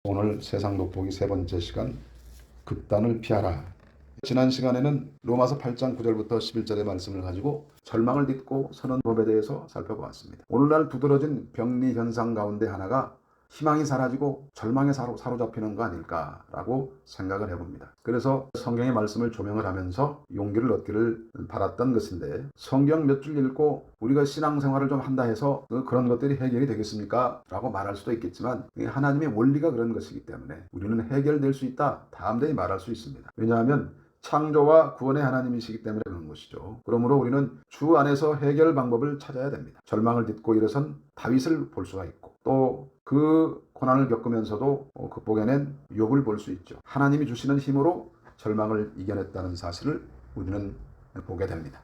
오늘 세상 돋보기 세 번째 시간, 극단을 피하라. 지난 시간에는 로마서 8장 9절부터 11절의 말씀을 가지고 절망을 딛고 서는 법에 대해서 살펴보았습니다. 오늘날 두드러진 병리 현상 가운데 하나가 희망이 사라지고 절망에 사로잡히는 거 아닐까라고 생각을 해봅니다. 그래서 성경의 말씀을 조명을 하면서 용기를 얻기를 바랐던 것인데, 성경 몇 줄 읽고 우리가 신앙생활을 좀 한다 해서 그런 것들이 해결이 되겠습니까? 라고 말할 수도 있겠지만, 하나님의 원리가 그런 것이기 때문에 우리는 해결될 수 있다, 담대히 말할 수 있습니다. 왜냐하면 창조와 구원의 하나님이시기 때문에 그런 것이죠. 그러므로 우리는 주 안에서 해결 방법을 찾아야 됩니다. 절망을 딛고 일어선 다윗을 볼 수가 있고, 또 그 고난을 겪으면서도 극복해낸 욥을 볼 수 있죠. 하나님이 주시는 힘으로 절망을 이겨냈다는 사실을 우리는 보게 됩니다.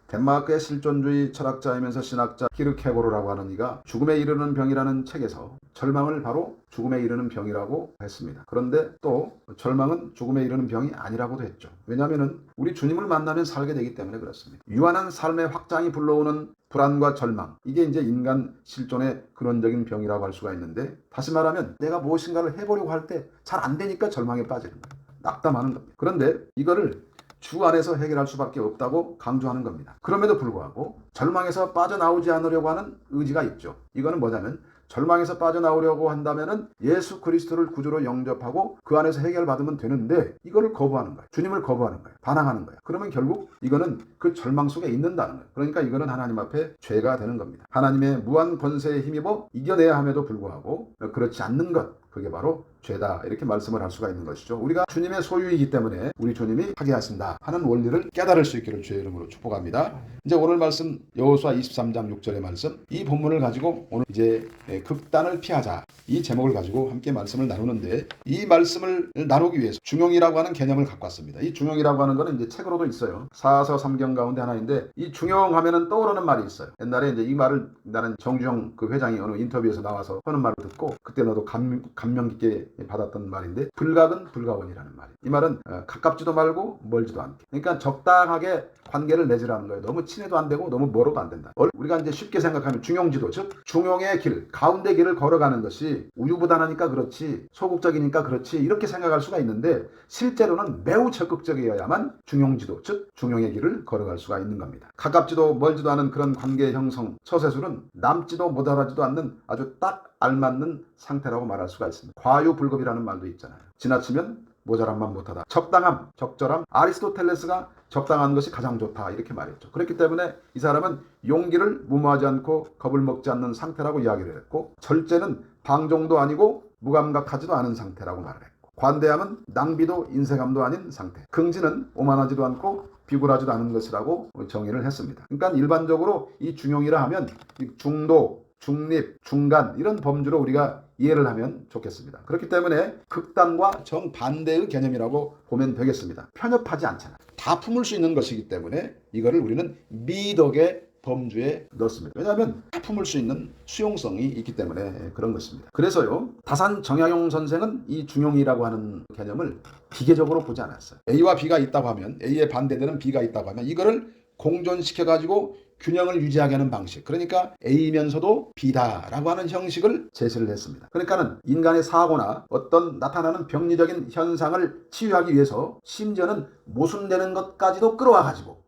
덴마크의 실존주의 철학자이면서 신학자 키르케고르라고 하는 이가 죽음에 이르는 병이라는 책에서 절망을 바로 죽음에 이르는 병이라고 했습니다. 그런데 또 절망은 죽음에 이르는 병이 아니라고도 했죠. 왜냐하면 우리 주님을 만나면 살게 되기 때문에 그렇습니다. 유한한 삶의 확장이 불러오는 불안과 절망, 이게 이제 인간 실존의 근원적인 병이라고 할 수가 있는데, 다시 말하면 내가 무엇인가를 해보려고 할 때 잘 안 되니까 절망에 빠지는 거예요. 낙담하는 겁니다. 그런데 이거를 주 안에서 해결할 수밖에 없다고 강조하는 겁니다. 그럼에도 불구하고 절망에서 빠져나오지 않으려고 하는 의지가 있죠. 이거는 뭐냐면, 절망에서 빠져나오려고 한다면은 예수 그리스도를 구주로 영접하고 그 안에서 해결받으면 되는데, 이거를 거부하는 거예요. 주님을 거부하는 거예요. 반항하는 거예요. 그러면 결국 이거는 그 절망 속에 있는다는 거예요. 그러니까 이거는 하나님 앞에 죄가 되는 겁니다. 하나님의 무한 권세에 힘입어 이겨내야 함에도 불구하고 그렇지 않는 것, 그게 바로 죄다, 이렇게 말씀을 할 수가 있는 것이죠. 우리가 주님의 소유이기 때문에 우리 주님이 하게 하신다 하는 원리를 깨달을 수 있기를 주의 이름으로 축복합니다. 이제 오늘 말씀 여호수아 23장 6절의 말씀, 이 본문을 가지고 오늘 이제 극단을 피하자, 이 제목을 가지고 함께 말씀을 나누는데, 이 말씀을 나누기 위해서 중용이라고 하는 개념을 갖고 왔습니다. 이 중용이라고 하는 거는 이제 책으로도 있어요. 사서 3경 가운데 하나인데, 이 중용하면은 떠오르는 말이 있어요. 옛날에 이제 이 말을 나는 정주영 그 회장이 어느 인터뷰에서 나와서 하는 말을 듣고 그때 나도 감명 깊게 받았던 말인데, 불각은 불가원이라는 말이에요. 이 말은 가깝지도 말고 멀지도 않게, 그러니까 적당하게 관계를 맺으라는 거예요. 너무 친해도 안 되고 너무 멀어도 안 된다. 우리가 이제 쉽게 생각하면 중용지도, 즉 중용의 길, 가운데 길을 걸어가는 것이 우유부단하니까 그렇지, 소극적이니까 그렇지, 이렇게 생각할 수가 있는데, 실제로는 매우 적극적이어야만 중용지도, 즉 중용의 길을 걸어갈 수가 있는 겁니다. 가깝지도 멀지도 않은 그런 관계 형성, 처세술은 남지도 못하지도 않는 아주 딱 알맞는 상태라고 말할 수가 있습니다. 과유불급이라는 말도 있잖아요. 지나치면 모자람만 못하다. 적당함, 적절함, 아리스토텔레스가 적당한 것이 가장 좋다, 이렇게 말했죠. 그렇기 때문에 이 사람은 용기를 무모하지 않고 겁을 먹지 않는 상태라고 이야기를 했고, 절제는 방종도 아니고 무감각하지도 않은 상태라고 말을 했고, 관대함은 낭비도 인색함도 아닌 상태, 긍지는 오만하지도 않고 비굴하지도 않은 것이라고 정의를 했습니다. 그러니까 일반적으로 이 중용이라 하면 중도, 중립, 중간, 이런 범주로 우리가 이해를 하면 좋겠습니다. 그렇기 때문에 극단과 정반대의 개념이라고 보면 되겠습니다. 편협하지 않잖아요. 다 품을 수 있는 것이기 때문에 이거를 우리는 미덕의 범주에 넣습니다. 왜냐하면 다 품을 수 있는 수용성이 있기 때문에 그런 것입니다. 그래서요, 다산 정약용 선생은 이 중용이라고 하는 개념을 기계적으로 보지 않았어요. A와 B가 있다고 하면, A의 반대되는 B가 있다고 하면 이거를 공존시켜가지고 균형을 유지하게 하는 방식, 그러니까 A면서도 B다라고 하는 형식을 제시를 했습니다. 그러니까는 인간의 사고나 어떤 나타나는 병리적인 현상을 치유하기 위해서 심지어는 모순되는 것까지도 끌어와가지고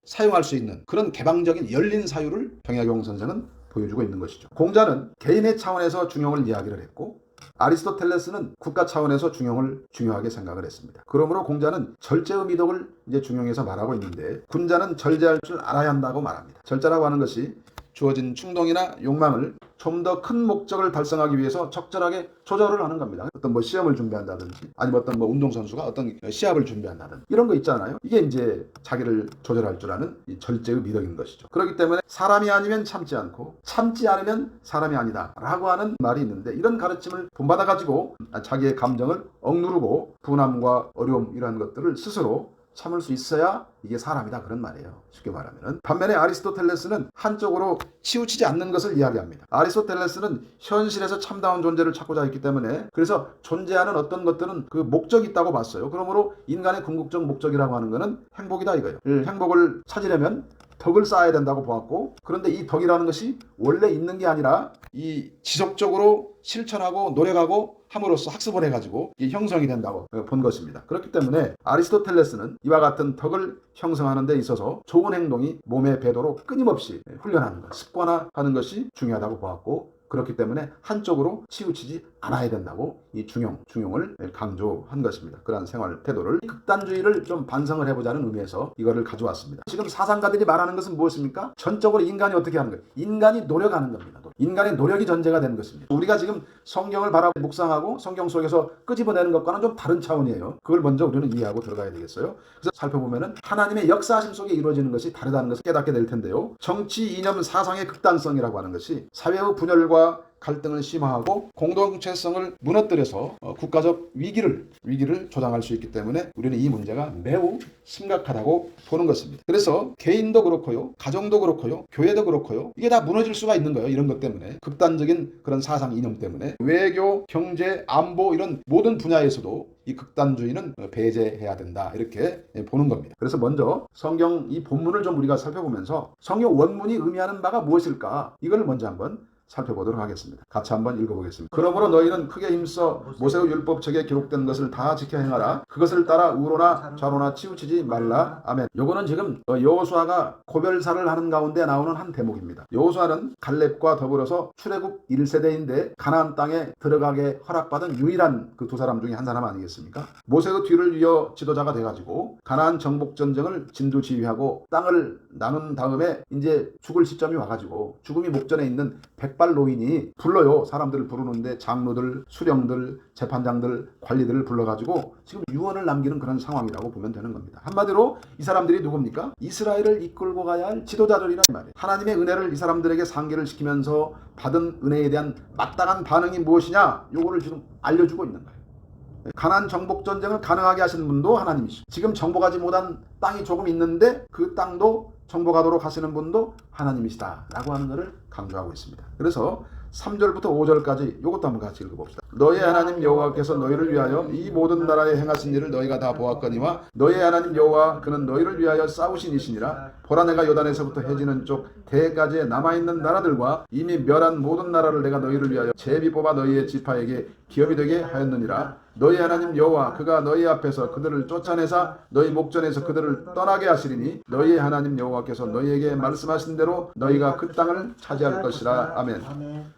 사용할 수 있는 그런 개방적인 열린 사유를 정약용 선생은 보여주고 있는 것이죠. 공자는 개인의 차원에서 중용을 이야기를 했고, 아리스토텔레스는 국가 차원에서 중용을 중요하게 생각을 했습니다. 그러므로 공자는 절제의 미덕을 이제 중용에서 말하고 있는데, 군자는 절제할 줄 알아야 한다고 말합니다. 절제라고 하는 것이 주어진 충동이나 욕망을 좀 더 큰 목적을 달성하기 위해서 적절하게 조절을 하는 겁니다. 어떤 뭐 시험을 준비한다든지, 아니면 어떤 뭐 운동선수가 어떤 시합을 준비한다든지, 이런 거 있잖아요. 이게 이제 자기를 조절할 줄 아는 이 절제의 미덕인 것이죠. 그렇기 때문에 사람이 아니면 참지 않고, 참지 않으면 사람이 아니다 라고 하는 말이 있는데, 이런 가르침을 본받아가지고 자기의 감정을 억누르고 분함과 어려움, 이러한 것들을 스스로 참을 수 있어야 이게 사람이다, 그런 말이에요. 쉽게 말하면. 반면에 아리스토텔레스는 한쪽으로 치우치지 않는 것을 이야기합니다. 아리스토텔레스는 현실에서 참다운 존재를 찾고자 했기 때문에, 그래서 존재하는 어떤 것들은 그 목적이 있다고 봤어요. 그러므로 인간의 궁극적 목적이라고 하는 것은 행복이다, 이거예요. 행복을 찾으려면 덕을 쌓아야 된다고 보았고, 그런데 이 덕이라는 것이 원래 있는 게 아니라 이 지속적으로 실천하고 노력하고 함으로써 학습을 해가지고 형성이 된다고 본 것입니다. 그렇기 때문에 아리스토텔레스는 이와 같은 덕을 형성하는 데 있어서 좋은 행동이 몸에 배도록 끊임없이 훈련하는 것, 습관화하는 것이 중요하다고 보았고, 그렇기 때문에 한쪽으로 치우치지 않아야 된다고 이 중용을 강조한 것입니다. 그러한 생활 태도를, 극단주의를 좀 반성을 해보자는 의미에서 이거를 가져왔습니다. 지금 사상가들이 말하는 것은 무엇입니까? 전적으로 인간이 어떻게 하는 거예요? 인간이 노력하는 겁니다. 인간의 노력이 전제가 되는 것입니다. 우리가 지금 성경을 바라보고 묵상하고 성경 속에서 끄집어내는 것과는 좀 다른 차원이에요. 그걸 먼저 우리는 이해하고 들어가야 되겠어요. 그래서 살펴보면은 하나님의 역사하심 속에 이루어지는 것이 다르다는 것을 깨닫게 될 텐데요. 정치, 이념, 사상의 극단성이라고 하는 것이 사회의 분열과 갈등을 심화하고 공동체성을 무너뜨려서 국가적 위기를 조장할 수 있기 때문에 우리는 이 문제가 매우 심각하다고 보는 것입니다. 그래서 개인도 그렇고요, 가정도 그렇고요, 교회도 그렇고요, 이게 다 무너질 수가 있는 거예요. 이런 것 때문에, 극단적인 그런 사상 이념 때문에. 외교, 경제, 안보 이런 모든 분야에서도 이 극단주의는 배제해야 된다, 이렇게 보는 겁니다. 그래서 먼저 성경 이 본문을 좀 우리가 살펴보면서 성경 원문이 의미하는 바가 무엇일까, 이걸 먼저 한번 살펴보도록 하겠습니다. 같이 한번 읽어보겠습니다. 그러므로 너희는 크게 힘써 모세의 율법책에 기록된 것을 다 지켜 행하라. 그것을 따라 우로나 좌로나 치우치지 말라. 아멘. 요거는 지금 여호수아가 고별사를 하는 가운데 나오는 한 대목입니다. 여호수아는 갈렙과 더불어서 출애굽 1세대인데 가나안 땅에 들어가게 허락받은 유일한 그 두 사람 중에 한 사람 아니겠습니까? 모세의 뒤를 이어 지도자가 돼가지고 가나안 정복 전쟁을 진두지휘하고 땅을 나눈 다음에 이제 죽을 시점이 와가지고 죽음이 목전에 있는 백발 노인이 불러요. 사람들을 부르는데 장로들, 수령들, 재판장들, 관리들을 불러가지고 지금 유언을 남기는 그런 상황이라고 보면 되는 겁니다. 한마디로 이 사람들이 누굽니까? 이스라엘을 이끌고 가야 할 지도자들이란 말이에요. 하나님의 은혜를 이 사람들에게 상기를 시키면서 받은 은혜에 대한 마땅한 반응이 무엇이냐, 요거를 지금 알려주고 있는 거예요. 가나안 정복 전쟁을 가능하게 하신 분도 하나님이시고, 지금 정복하지 못한 땅이 조금 있는데 그 땅도 정복하도록 하시는 분도 하나님이시다라고 하는 것을 강조하고 있습니다. 그래서 3절부터 5절까지 이것도 한번 같이 읽어봅시다. 너의 하나님 여호와께서 너희를 위하여 이 모든 나라에 행하신 일을 너희가 다 보았거니와 너의 하나님 여호와 그는 너희를 위하여 싸우신 이시니라. 보라, 내가 요단에서부터 해지는 쪽 대까지에 남아있는 나라들과 이미 멸한 모든 나라를 내가 너희를 위하여 제비 뽑아 너희의 지파에게 기업이 되게 하였느니라. 너희 하나님 여호와 그가 너희 앞에서 그들을 쫓아내사 너희 목전에서 그들을 떠나게 하시리니 너희 하나님 여호와께서 너희에게 말씀하신 대로 너희가 그 땅을 차지할 것이라. 아멘.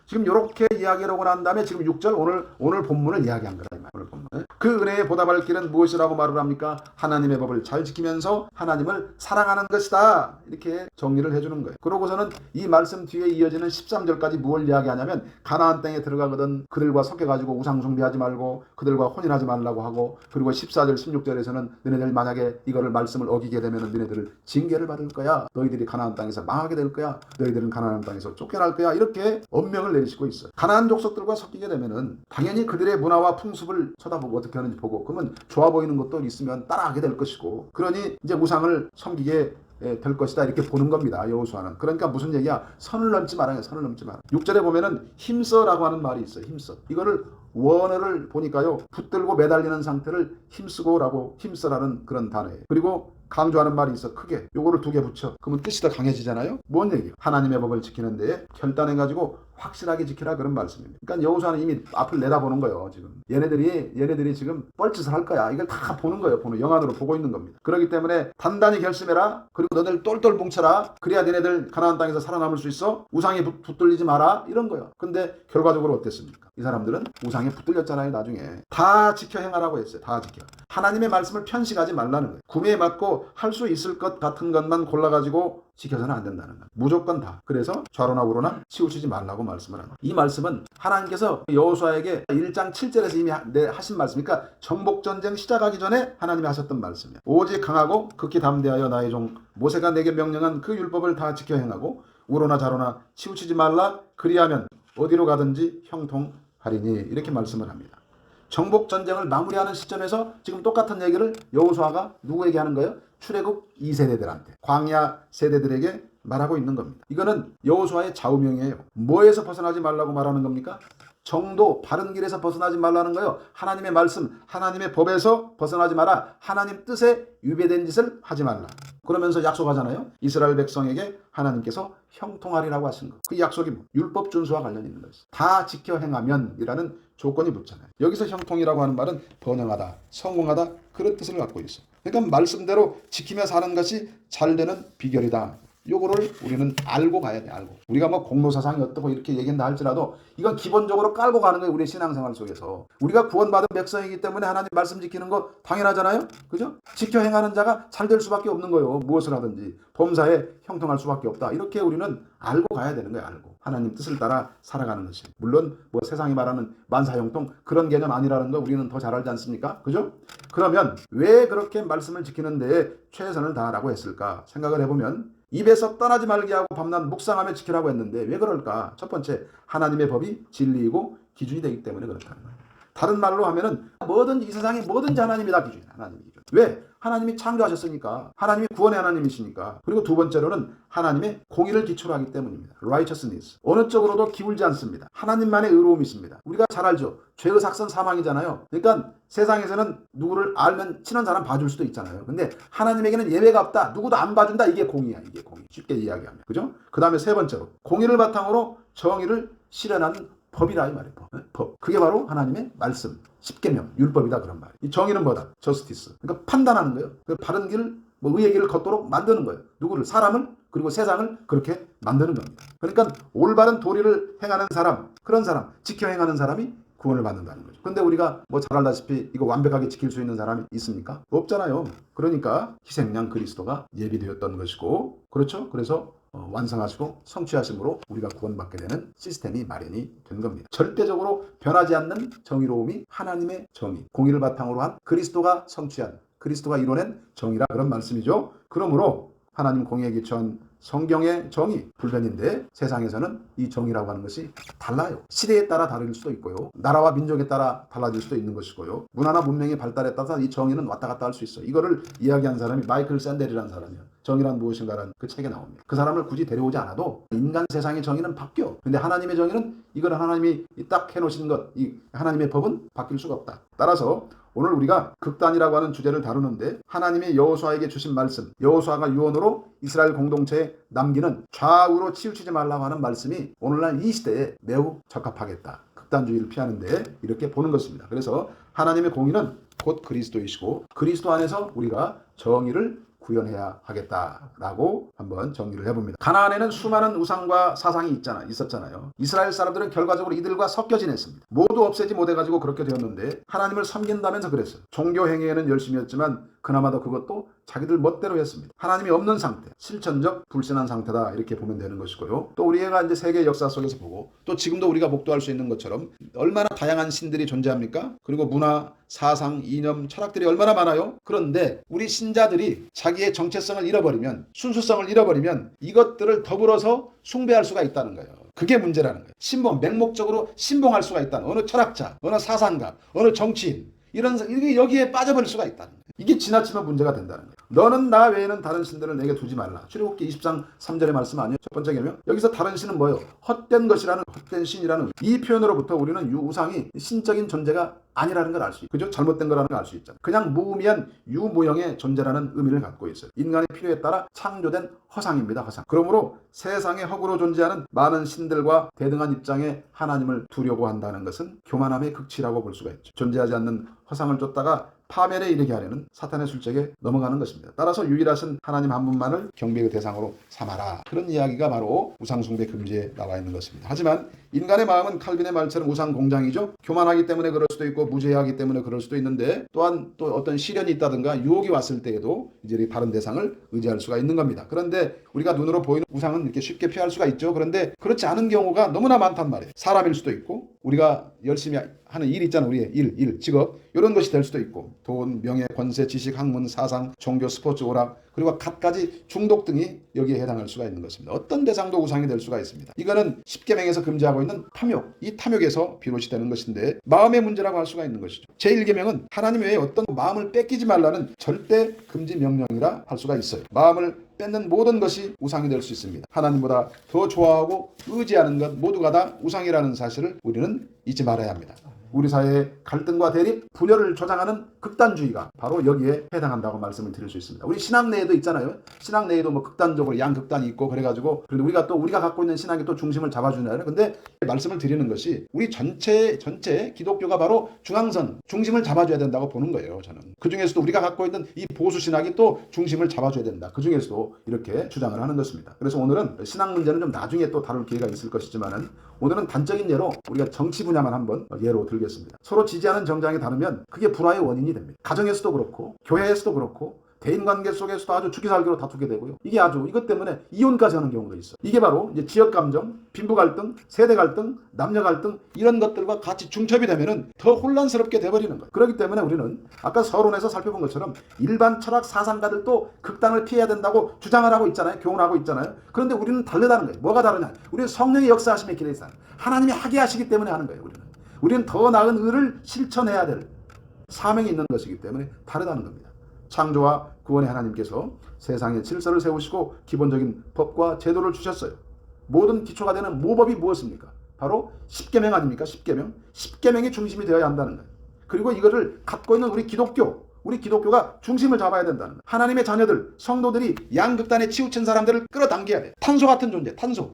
지금 이렇게 이야기를 하고 난 다음에 지금 6절 오늘 본문을 이야기한 거다. 오늘 본문. 그 은혜에 보답할 길은 무엇이라고 말을 합니까? 하나님의 법을 잘 지키면서 하나님을 사랑하는 것이다. 이렇게 정리를 해주는 거예요. 그러고서는 이 말씀 뒤에 이어지는 13절까지 무엇을 이야기하냐면 가나안 땅에 들어가거든 그들과 섞여가지고 우상 숭배하지 말고 그들과 혼인하지 말라고 하고, 그리고 14절 16절에서는 너희들 만약에 이거를 말씀을 어기게 되면 너희들을 징계를 받을 거야. 너희들이 가나안 땅에서 망하게 될 거야. 너희들은 가나안 땅에서 쫓겨날 거야. 이렇게 엄명을 내리시고 있어요. 가나안 족속들과 섞이게 되면은 당연히 그들의 문화와 풍습을 쳐다보고 어떻게 하는지 보고, 그러면 좋아 보이는 것도 있으면 따라하게 될 것이고, 그러니 이제 우상을 섬기게 될 것이다, 이렇게 보는 겁니다. 여호수아는. 그러니까 무슨 얘기야? 선을 넘지 말아요. 선을 넘지 마라. 6절에 보면은 힘써라고 하는 말이 있어요. 힘써. 이거를 원어를 보니까요, 붙들고 매달리는 상태를 힘쓰고라고, 힘써라는 그런 단어예요. 그리고 강조하는 말이 있어. 크게 요거를 두 개 붙여. 그러면 뜻이 더 강해지잖아요. 뭔 얘기예요? 하나님의 법을 지키는 데에 결단해가지고 확실하게 지키라, 그런 말씀입니다. 그러니까 여호수아는 이미 앞을 내다보는 거예요. 지금 얘네들이 지금 뻘짓을 할 거야. 이걸 다 보는 거예요. 보는 영안으로 보고 있는 겁니다. 그렇기 때문에 단단히 결심해라. 그리고 너들 똘똘 뭉쳐라. 그래야 너네들 가나안 땅에서 살아남을 수 있어. 우상에 붙들리지 마라, 이런 거예요. 근데 결과적으로 어땠습니까? 이 사람들은 우상에 붙들렸잖아요. 나중에 다 지켜 행하라고 했어요. 다 지켜. 하나님의 말씀을 편식하지 말라는 거예요. 구매에 맞고 할 수 있을 것 같은 것만 골라가지고 지켜서는 안 된다는 거예요. 무조건 다. 그래서 좌로나 우로나 치우치지 말라고 말씀을 하는 거예요. 이 말씀은 하나님께서 여호수아에게 1장 7절에서 이미 하신 말씀이니까 정복전쟁 시작하기 전에 하나님이 하셨던 말씀이에요. 오직 강하고 극히 담대하여 나의 종 모세가 내게 명령한 그 율법을 다 지켜 행하고 우로나 좌로나 치우치지 말라. 그리하면 어디로 가든지 형통하리니, 이렇게 말씀을 합니다. 정복 전쟁을 마무리하는 시점에서 지금 똑같은 얘기를 여호수아가 누구에게 하는 거예요? 출애굽 2세대들한테, 광야 세대들에게 말하고 있는 겁니다. 이거는 여호수아의 좌우명이에요. 뭐에서 벗어나지 말라고 말하는 겁니까? 정도, 바른 길에서 벗어나지 말라는 거예요. 하나님의 말씀, 하나님의 법에서 벗어나지 마라. 하나님 뜻에 위배된 짓을 하지 말라. 그러면서 약속하잖아요. 이스라엘 백성에게 하나님께서 형통하리라고 하신 거. 그 약속이 율법 준수와 관련이 있는 것이죠. 다 지켜 행하면이라는 조건이 붙잖아요. 여기서 형통이라고 하는 말은 번영하다, 성공하다, 그런 뜻을 갖고 있어요. 그러니까 말씀대로 지키며 사는 것이 잘 되는 비결이다. 요거를 우리는 알고 가야 돼. 알고. 우리가 뭐 공로사상이 어떻고 이렇게 얘기한다 할지라도 이건 기본적으로 깔고 가는 거예요. 우리의 신앙생활 속에서. 우리가 구원받은 백성이기 때문에 하나님 말씀 지키는 거 당연하잖아요. 그죠? 지켜 행하는 자가 잘 될 수밖에 없는 거예요. 무엇을 하든지 범사에 형통할 수밖에 없다. 이렇게 우리는 알고 가야 되는 거예요. 알고. 하나님 뜻을 따라 살아가는 것이. 물론 뭐 세상이 말하는 만사형통 그런 개념 아니라는 거 우리는 더 잘 알지 않습니까? 그죠? 그러면 왜 그렇게 말씀을 지키는 데에 최선을 다하라고 했을까? 생각을 해보면 입에서 떠나지 말게 하고 밤낮 묵상하며 지키라고 했는데 왜 그럴까? 첫 번째, 하나님의 법이 진리이고 기준이 되기 때문에 그렇다는 거예요. 다른 말로 하면은 뭐든지 이 세상에 뭐든지 하나님이 다 기준이에요. 하나님이 기준. 왜? 하나님이 창조하셨으니까. 하나님이 구원의 하나님이시니까. 그리고 두 번째로는 하나님의 공의를 기초로 하기 때문입니다. righteousness. 어느 쪽으로도 기울지 않습니다. 하나님만의 의로움이 있습니다. 우리가 잘 알죠. 죄의 삭선 사망이잖아요. 그러니까 세상에서는 누구를 알면 친한 사람 봐줄 수도 있잖아요. 근데 하나님에게는 예외가 없다. 누구도 안 봐준다. 이게 공의야. 이게 공의. 쉽게 이야기하면. 그죠? 그 다음에 세 번째로 공의를 바탕으로 정의를 실현하는 법이라 이 말이에요. 법. 그게 바로 하나님의 말씀. 십계명, 율법이다 그런 말이에요. 이 정의는 뭐다? 저스티스. 그러니까 판단하는 거예요. 그 바른 길을, 의의 길을 걷도록 만드는 거예요. 누구를? 사람을, 그리고 세상을 그렇게 만드는 겁니다. 그러니까 올바른 도리를 행하는 사람, 그런 사람, 지켜 행하는 사람이 구원을 받는다는 거죠. 근데 우리가 뭐 잘 알다시피 이거 완벽하게 지킬 수 있는 사람이 있습니까? 없잖아요. 그러니까 희생양 그리스도가 예비되었던 것이고, 그렇죠? 그래서 완성하시고 성취하심으로 우리가 구원받게 되는 시스템이 마련이 된 겁니다. 절대적으로 변하지 않는 정의로움이 하나님의 정의, 공의를 바탕으로 한 그리스도가 성취한, 그리스도가 이뤄낸 정의라 그런 말씀이죠. 그러므로 하나님 공의에 기초한 성경의 정의 불변인데 세상에서는 이 정의라고 하는 것이 달라요. 시대에 따라 다를 수도 있고요. 나라와 민족에 따라 달라질 수도 있는 것이고요. 문화나 문명의 발달에 따라서 이 정의는 왔다 갔다 할 수 있어요. 이거를 이야기한 사람이 마이클 샌델이라는 사람이에요. 정의란 무엇인가라는 그 책에 나옵니다. 그 사람을 굳이 데려오지 않아도 인간 세상의 정의는 바뀌어. 근데 하나님의 정의는 이거는 하나님이 딱 해놓으신 것, 이 하나님의 법은 바뀔 수가 없다. 따라서 오늘 우리가 극단이라고 하는 주제를 다루는데 하나님이 여호수아에게 주신 말씀, 여호수아가 유언으로 이스라엘 공동체에 남기는 좌우로 치우치지 말라고 하는 말씀이 오늘날 이 시대에 매우 적합하겠다. 극단주의를 피하는데 이렇게 보는 것입니다. 그래서 하나님의 공의는 곧 그리스도이시고 그리스도 안에서 우리가 정의를 구현해야 하겠다라고 한번 정리를 해봅니다. 가나안에는 수많은 우상과 사상이 있었잖아요. 이스라엘 사람들은 결과적으로 이들과 섞여 지냈습니다. 모두 없애지 못해가지고 그렇게 되었는데 하나님을 섬긴다면서 그랬어요. 종교 행위에는 열심히 했지만 그나마도 그것도 자기들 멋대로 했습니다. 하나님이 없는 상태, 실천적 불신한 상태다 이렇게 보면 되는 것이고요. 또 우리가 이제 세계 역사 속에서 보고 또 지금도 우리가 목도할 수 있는 것처럼 얼마나 다양한 신들이 존재합니까? 그리고 문화, 사상, 이념, 철학들이 얼마나 많아요. 그런데 우리 신자들이 자기의 정체성을 잃어버리면, 순수성을 잃어버리면 이것들을 더불어서 숭배할 수가 있다는 거예요. 그게 문제라는 거예요. 신봉, 맹목적으로 신봉할 수가 있다는 어느 철학자, 어느 사상가, 어느 정치인 이런 여기에 빠져버릴 수가 있다는 거예요. 이게 지나치면 문제가 된다는 거예요. 너는 나 외에는 다른 신들을 내게 두지 말라. 출애굽기 23, 3절의 말씀 아니에요? 첫 번째 개념. 여기서 다른 신은 뭐예요? 헛된 것이라는, 헛된 신이라는 이 표현으로부터 우리는 우상이 신적인 존재가 아니라는 걸 알 수 있죠. 그죠? 잘못된 거라는 걸 알 수 있잖아요. 그냥 무의미한 유무형의 존재라는 의미를 갖고 있어요. 인간의 필요에 따라 창조된 허상입니다. 허상. 그러므로 세상에 허구로 존재하는 많은 신들과 대등한 입장에 하나님을 두려고 한다는 것은 교만함의 극치라고 볼 수가 있죠. 존재하지 않는 허상을 쫓다가 파멸에 이르게 하려는 사탄의 술책에 넘어가는 것입니다. 따라서 유일하신 하나님 한 분만을 경배의 대상으로 삼아라. 그런 이야기가 바로 우상숭배 금지에 나와 있는 것입니다. 하지만 인간의 마음은 칼빈의 말처럼 우상 공장이죠. 교만하기 때문에 그럴 수도 있고 무죄하기 때문에 그럴 수도 있는데 또한 또 어떤 시련이 있다든가 유혹이 왔을 때에도 이제 다른 대상을 의지할 수가 있는 겁니다. 그런데 우리가 눈으로 보이는 우상은 이렇게 쉽게 피할 수가 있죠. 그런데 그렇지 않은 경우가 너무나 많단 말이에요. 사람일 수도 있고 우리가 열심히 하는 일 있잖아요. 우리의 일, 직업. 이런 것이 될 수도 있고 돈, 명예, 권세, 지식, 학문, 사상, 종교, 스포츠, 오락 그리고 갖가지 중독 등이 여기에 해당할 수가 있는 것입니다. 어떤 대상도 우상이 될 수가 있습니다. 이거는 십계명에서 금지하고 있는 탐욕, 이 탐욕에서 비롯이 되는 것인데 마음의 문제라고 할 수가 있는 것이죠. 제1계명은 하나님 외에 어떤 마음을 뺏기지 말라는 절대 금지 명령이라 할 수가 있어요. 마음을 뺏는 모든 것이 우상이 될 수 있습니다. 하나님보다 더 좋아하고 의지하는 것 모두가 다 우상이라는 사실을 우리는 잊지 말아야 합니다. 우리 사회의 갈등과 대립, 분열을 조장하는 극단주의가 바로 여기에 해당한다고 말씀을 드릴 수 있습니다. 우리 신앙 내에도 있잖아요. 신앙 내에도 뭐 극단적으로 양극단이 있고 그래가지고 그런데 우리가 갖고 있는 신앙이 또 중심을 잡아주잖아요. 근데 말씀을 드리는 것이 우리 전체 기독교가 바로 중앙선, 중심을 잡아줘야 된다고 보는 거예요. 저는 그 중에서도 우리가 갖고 있는 이 보수 신학이 또 중심을 잡아줘야 된다. 그 중에서도 이렇게 주장을 하는 것입니다. 그래서 오늘은 신앙 문제는 좀 나중에 또 다룰 기회가 있을 것이지만은 오늘은 단적인 예로 우리가 정치 분야만 한번 예로 들겠습니다. 서로 지지하는 정당이 다르면 그게 불화의 원인이 됩니다. 가정에서도 그렇고 교회에서도 그렇고 대인관계 속에서도 아주 죽이살기로 다투게 되고요. 이게 아주 이것 때문에 이혼까지 하는 경우도 있어요. 이게 바로 이제 지역 감정, 빈부 갈등, 세대 갈등, 남녀 갈등 이런 것들과 같이 중첩이 되면은 더 혼란스럽게 돼버리는 거예요. 그렇기 때문에 우리는 아까 서론에서 살펴본 것처럼 일반 철학 사상가들도 극단을 피해야 된다고 주장을 하고 있잖아요. 교훈하고 있잖아요. 그런데 우리는 다르다는 거예요. 뭐가 다르냐? 우리는 성령의 역사하심의 길에 있어요. 하나님이 하게 하시기 때문에 하는 거예요. 우리는 더 나은 의를 실천해야 될 사명이 있는 것이기 때문에 다르다는 겁니다. 창조와 구원의 하나님께서 세상에 질서를 세우시고 기본적인 법과 제도를 주셨어요. 모든 기초가 되는 모법이 무엇입니까? 바로 십계명 아닙니까? 십계명이 중심이 되어야 한다는 거예요. 그리고 이거를 갖고 있는 우리 기독교가 중심을 잡아야 된다는 거예요. 하나님의 자녀들, 성도들이 양극단에 치우친 사람들을 끌어당겨야 돼요. 탄소 같은 존재, 탄소.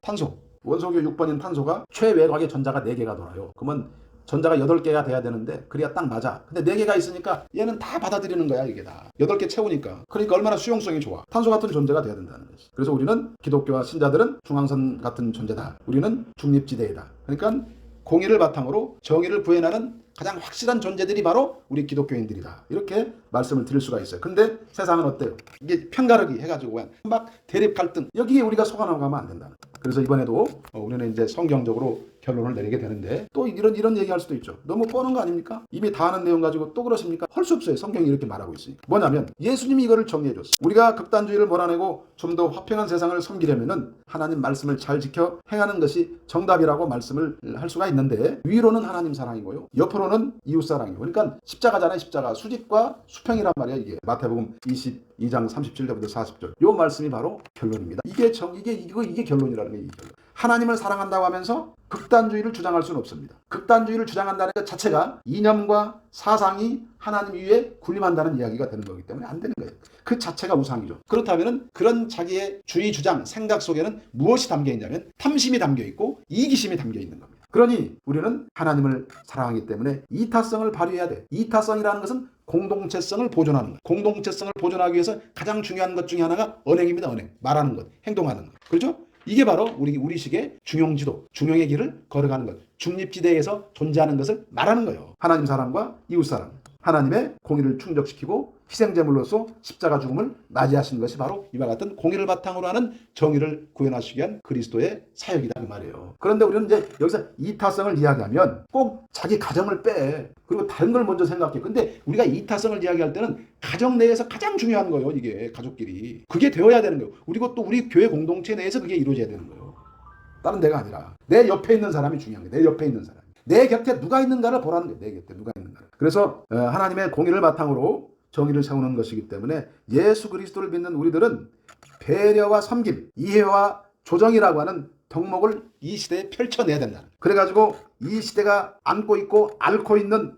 원소교 6번인 탄소가 최외곽에 전자가 4개가 돌아요. 그러면 전자가 8개가 돼야 되는데 그래야 딱 맞아. 근데 4개가 있으니까 얘는 다 받아들이는 거야. 이게 다 8개 채우니까. 그러니까 얼마나 수용성이 좋아. 탄소 같은 존재가 돼야 된다는 거지. 그래서 우리는 기독교와 신자들은 중앙선 같은 존재다. 우리는 중립지대이다. 그러니까 공의를 바탕으로 정의를 구현하는 가장 확실한 존재들이 바로 우리 기독교인들이다. 이렇게 말씀을 드릴 수가 있어요. 근데 세상은 어때요? 이게 편가르기 해가지고 막 대립 갈등 여기에 우리가 속아나가면 안 된다는 거예요. 그래서 이번에도 우리는 이제 성경적으로 결론을 내리게 되는데 또 이런 얘기할 수도 있죠. 너무 뻔한 거 아닙니까? 이미 다 아는 내용 가지고 또 그러십니까? 할 수 없어요. 성경이 이렇게 말하고 있으니까. 뭐냐면 예수님이 이거를 정리해 줬어요. 우리가 극단주의를 몰아내고 좀 더 화평한 세상을 섬기려면은 하나님 말씀을 잘 지켜 행하는 것이 정답이라고 말씀을 할 수가 있는데 위로는 하나님 사랑이고요. 옆으로는 이웃 사랑이고. 그러니까 십자가잖아요. 십자가. 수직과 수평이란 말이야. 이게 마태복음 22장 37절부터 40절. 요 말씀이 바로 결론입니다. 이게 결론이라는 게 이 결론. 하나님을 사랑한다고 하면서 극단주의를 주장할 수는 없습니다. 극단주의를 주장한다는 것 자체가 이념과 사상이 하나님 위에 군림한다는 이야기가 되는 거기 때문에 안 되는 거예요. 그 자체가 우상이죠. 그렇다면 그런 자기의 주의 주장, 생각 속에는 무엇이 담겨 있냐면 탐심이 담겨 있고 이기심이 담겨 있는 겁니다. 그러니 우리는 하나님을 사랑하기 때문에 이타성을 발휘해야 돼. 이타성이라는 것은 공동체성을 보존하는 것. 공동체성을 보존하기 위해서 가장 중요한 것 중에 하나가 언행입니다. 언행. 말하는 것, 행동하는 것. 그렇죠? 이게 바로 우리식의 중용지도, 중용의 길을 걸어가는 것, 중립지대에서 존재하는 것을 말하는 거예요. 하나님 사랑과 이웃 사랑, 하나님의 공의를 충족시키고 희생제물로서 십자가 죽음을 맞이하시는 것이 바로 이와 같은 공의를 바탕으로 하는 정의를 구현하시기 위한 그리스도의 사역이다 그 말이에요. 그런데 우리는 이제 여기서 이타성을 이야기하면 꼭 자기 가정을 빼. 그리고 다른 걸 먼저 생각해. 근데 우리가 이타성을 이야기할 때는 가정 내에서 가장 중요한 거예요. 이게 가족끼리. 그게 되어야 되는 거예요. 그리고 또 우리 교회 공동체 내에서 그게 이루어져야 되는 거예요. 다른 데가 아니라 내 옆에 있는 사람이 중요한 거예요. 내 옆에 있는 사람. 내 곁에 누가 있는가를 보라는 거예요. 내 곁에 누가 있는가. 그래서 하나님의 공의를 바탕으로 정의를 세우는 것이기 때문에 예수 그리스도를 믿는 우리들은 배려와 섬김, 이해와 조정이라고 하는 덕목을 이 시대에 펼쳐내야 된다. 그래가지고 이 시대가 안고 있고 앓고 있는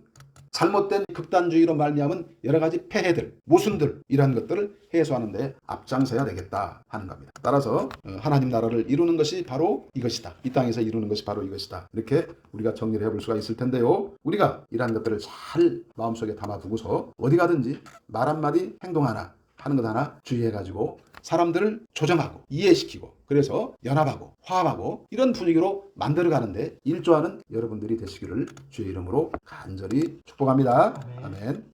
잘못된 극단주의로 말미암은 여러 가지 폐해들, 모순들 이런 것들을 해소하는 데 앞장서야 되겠다 하는 겁니다. 따라서 하나님 나라를 이루는 것이 바로 이것이다. 이 땅에서 이루는 것이 바로 이것이다. 이렇게 우리가 정리를 해볼 수가 있을 텐데요. 우리가 이러한 것들을 잘 마음속에 담아두고서 어디 가든지 말 한마디 행동 하나 하는 것 하나 주의해가지고 사람들을 조정하고 이해시키고 그래서 연합하고 화합하고 이런 분위기로 만들어가는데 일조하는 여러분들이 되시기를 주의 이름으로 간절히 축복합니다. 아멘.